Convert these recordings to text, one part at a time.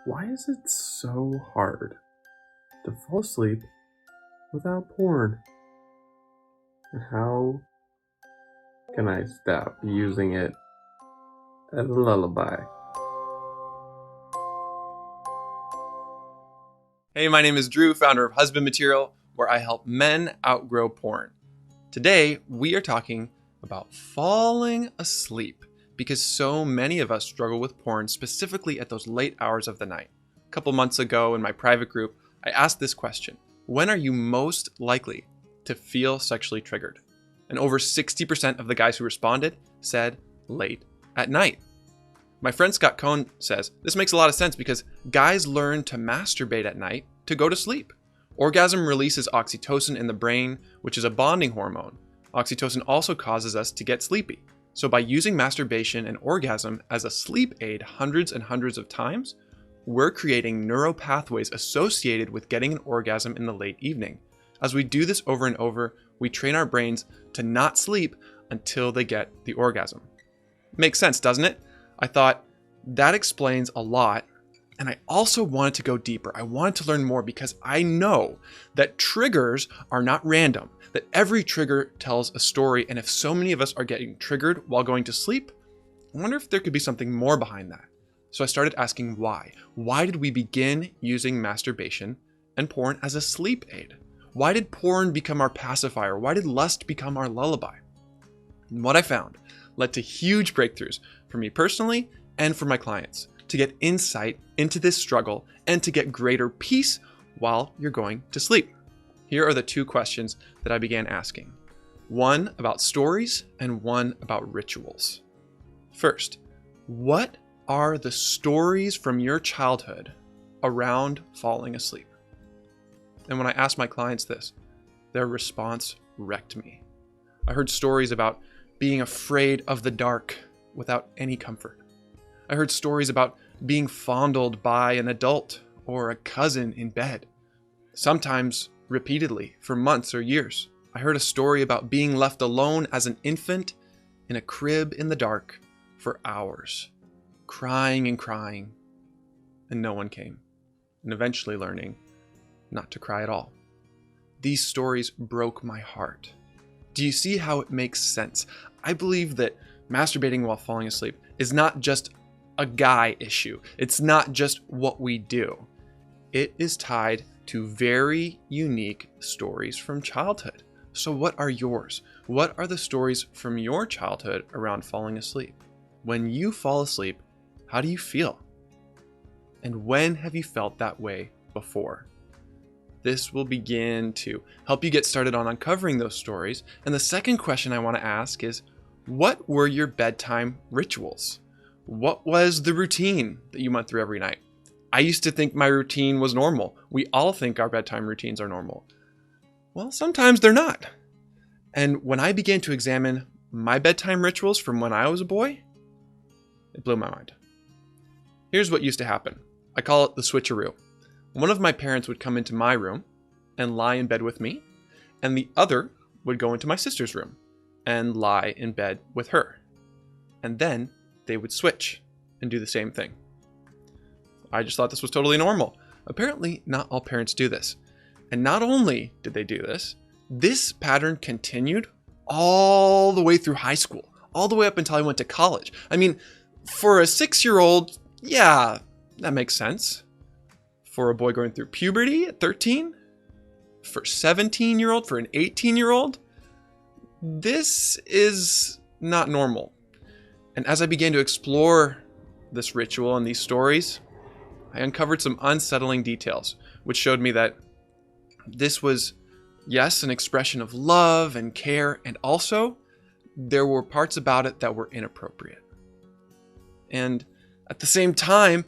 Why is it so hard to fall asleep without porn? And how can I stop using it as a lullaby? Hey, my name is Drew, founder of Husband Material, where I help men outgrow porn. Today, we are talking about falling asleep because so many of us struggle with porn, specifically at those late hours of the night. A couple months ago in my private group, I asked this question: when are you most likely to feel sexually triggered? And over 60% of the guys who responded said late at night. My friend Scott Cohn says, this makes a lot of sense because guys learn to masturbate at night to go to sleep. Orgasm releases oxytocin in the brain, which is a bonding hormone. Oxytocin also causes us to get sleepy. So by using masturbation and orgasm as a sleep aid hundreds and hundreds of times, we're creating neural pathways associated with getting an orgasm in the late evening. As we do this over and over, we train our brains to not sleep until they get the orgasm. Makes sense, doesn't it? I thought that explains a lot. And I also wanted to go deeper. I wanted to learn more because I know that triggers are not random, that every trigger tells a story. And if so many of us are getting triggered while going to sleep, I wonder if there could be something more behind that. So I started asking why. Why did we begin using masturbation and porn as a sleep aid? Why did porn become our pacifier? Why did lust become our lullaby? And what I found led to huge breakthroughs for me personally and for my clients, to get insight into this struggle and to get greater peace while you're going to sleep. Here are the two questions that I began asking. One about stories and one about rituals. First, what are the stories from your childhood around falling asleep? And when I asked my clients this, their response wrecked me. I heard stories about being afraid of the dark without any comfort. I heard stories about being fondled by an adult or a cousin in bed, sometimes repeatedly for months or years. I heard a story about being left alone as an infant in a crib in the dark for hours, crying and crying, and no one came, and eventually learning not to cry at all. These stories broke my heart. Do you see how it makes sense? I believe that masturbating while falling asleep is not just a guy issue. It's not just what we do. It is tied to very unique stories from childhood. So what are yours? What are the stories from your childhood around falling asleep? When you fall asleep, how do you feel? And when have you felt that way before? This will begin to help you get started on uncovering those stories. And the second question I want to ask is, what were your bedtime rituals? What was the routine that you went through every night? I used to think my routine was normal. We all think our bedtime routines are normal. Well, sometimes they're not. And when I began to examine my bedtime rituals from when I was a boy, it blew my mind. Here's what used to happen. I call it the switcheroo. One of my parents would come into my room and lie in bed with me, and the other would go into my sister's room and lie in bed with her. And then they would switch and do the same thing. I just thought this was totally normal. Apparently, not all parents do this. And not only did they do this, this pattern continued all the way through high school, all the way up until I went to college. I mean, for a 6-year-old, yeah, that makes sense. For a boy going through puberty at 13, for a 17-year-old, for an 18-year-old, this is not normal. And as I began to explore this ritual and these stories, I uncovered some unsettling details, which showed me that this was, yes, an expression of love and care, and also there were parts about it that were inappropriate. And at the same time,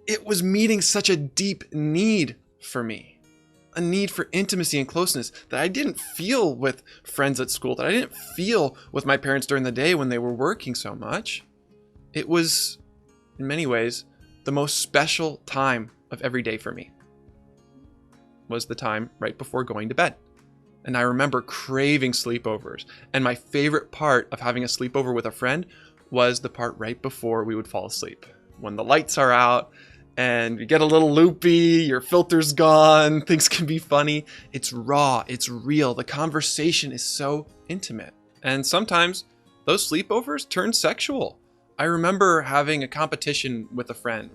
it was meeting such a deep need for me, a need for intimacy and closeness that I didn't feel with friends at school, that I didn't feel with my parents during the day when they were working so much. It was, in many ways, the most special time of every day for me. Was the time right before going to bed. And I remember craving sleepovers. And my favorite part of having a sleepover with a friend was the part right before we would fall asleep. When the lights are out and you get a little loopy, your filter's gone, things can be funny. It's raw, it's real. The conversation is so intimate. And sometimes those sleepovers turn sexual. I remember having a competition with a friend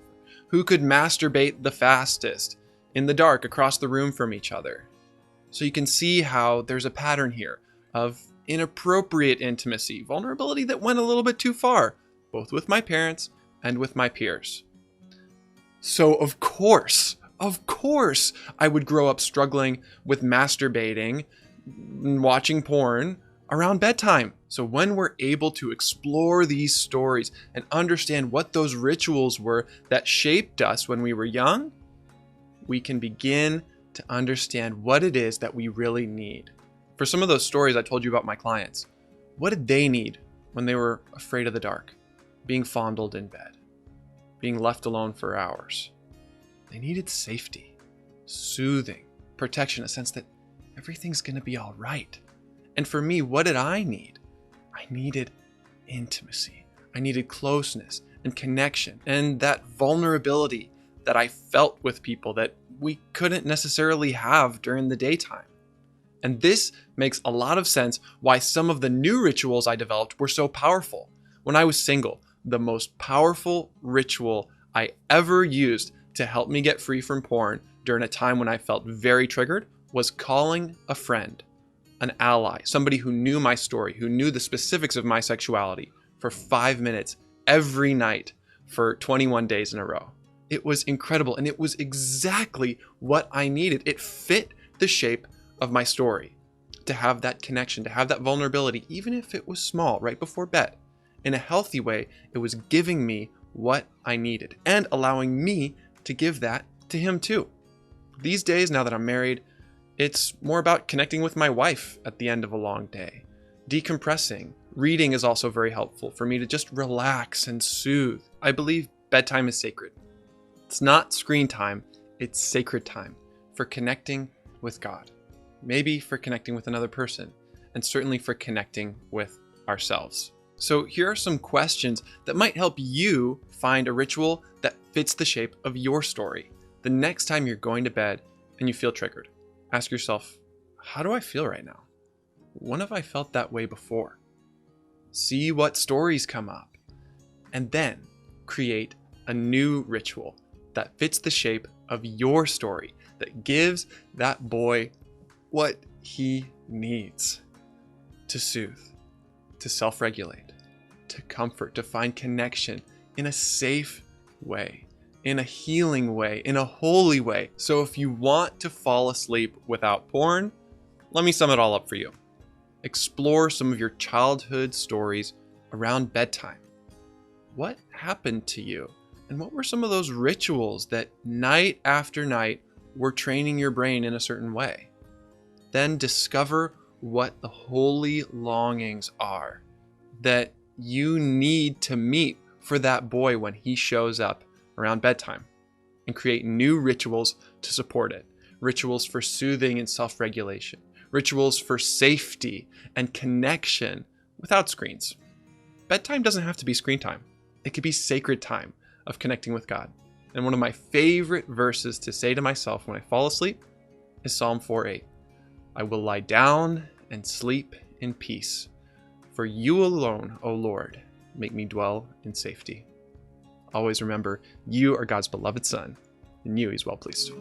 who could masturbate the fastest in the dark across the room from each other. So you can see how there's a pattern here of inappropriate intimacy, vulnerability that went a little bit too far, both with my parents and with my peers. So of course, I would grow up struggling with masturbating, watching porn around bedtime. So when we're able to explore these stories and understand what those rituals were that shaped us when we were young, we can begin to understand what it is that we really need. For some of those stories I told you about my clients, what did they need when they were afraid of the dark? Being fondled in bed, being left alone for hours. They needed safety, soothing, protection, a sense that everything's going to be all right. And for me, what did I need? I needed intimacy. I needed closeness and connection and that vulnerability that I felt with people that we couldn't necessarily have during the daytime. And this makes a lot of sense why some of the new rituals I developed were so powerful. When I was single, the most powerful ritual I ever used to help me get free from porn during a time when I felt very triggered was calling a friend, an ally, somebody who knew my story, who knew the specifics of my sexuality for 5 minutes every night for 21 days in a row. It was incredible, and it was exactly what I needed. It fit the shape of my story, to have that connection, to have that vulnerability, even if it was small, right before bed. In a healthy way, it was giving me what I needed and allowing me to give that to him too. These days, now that I'm married, it's more about connecting with my wife at the end of a long day, decompressing. Reading is also very helpful for me to just relax and soothe. I believe bedtime is sacred. It's not screen time, it's sacred time for connecting with God, maybe for connecting with another person, and certainly for connecting with ourselves. So here are some questions that might help you find a ritual that fits the shape of your story. The next time you're going to bed and you feel triggered, ask yourself, how do I feel right now? When have I felt that way before? See what stories come up, and then create a new ritual that fits the shape of your story, that gives that boy what he needs to soothe, to self-regulate, to comfort, to find connection in a safe way, in a healing way, in a holy way. So if you want to fall asleep without porn, let me sum it all up for you. Explore some of your childhood stories around bedtime. What happened to you? And what were some of those rituals that night after night were training your brain in a certain way? Then discover what the holy longings are that you need to meet for that boy when he shows up around bedtime, and create new rituals to support it. Rituals for soothing and self-regulation. Rituals for safety and connection without screens. Bedtime doesn't have to be screen time. It could be sacred time of connecting with God. And one of my favorite verses to say to myself when I fall asleep is Psalm 4:8. I will lie down and sleep in peace. For you alone, O Lord, make me dwell in safety. Always remember, you are God's beloved Son, and you He's well pleased.